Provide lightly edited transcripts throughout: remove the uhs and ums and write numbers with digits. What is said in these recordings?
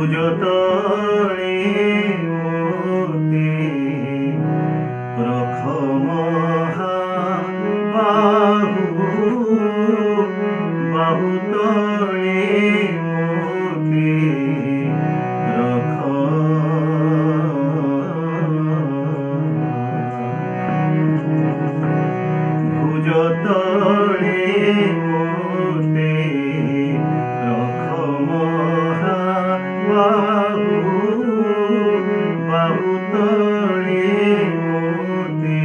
ভুজতলে মোতে রখ মহাবাহু বাহুতলে মোতে রখ ভুজতলে মোতে রখ মহাবাহু বাহুতলে মোতে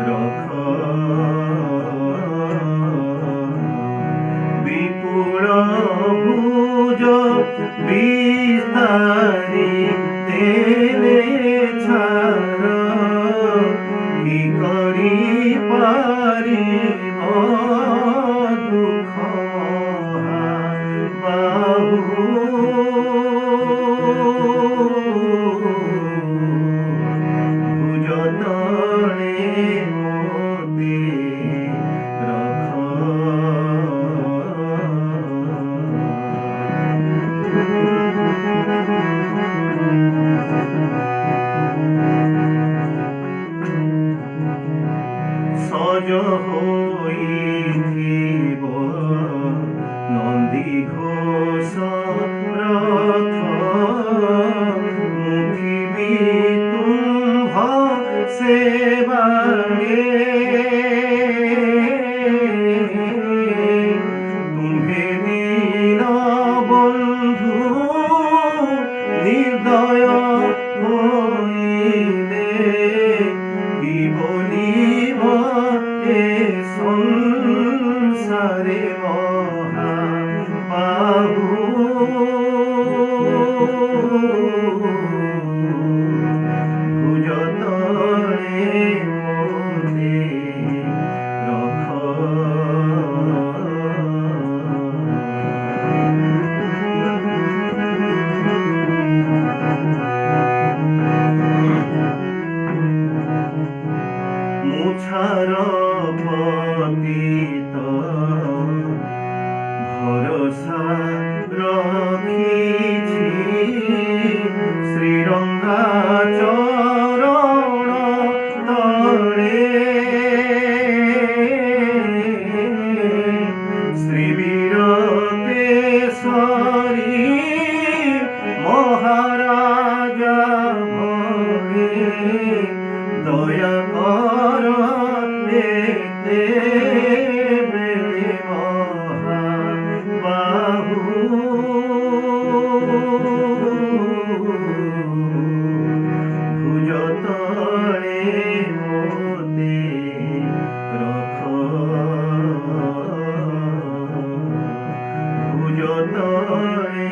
রখ বিপুল ভুজ বিস্তারি তেলে ছাড় কি করি পারিব দুঃখ বাহু ভুজতলে মোতে রখ সজ হইথিব নন্দী ঘোষ রথ মুখিবি তুম্ভ সেবাগে তুম্ভে দীন বন্ধু নির্দয় হইলে কি বলিব এ সংসারে মহাবাহু ভুজতলে মোতে রখ মুছার পতিত ভরসা রখিছি শ্রীরঙ্গা চরণ তলে শ্রীবীর কেশরী মহারাজা ভবে দয়া কর এতে বেলে মহাবাহু ভুজতলে মোতে রখ ভুজতলে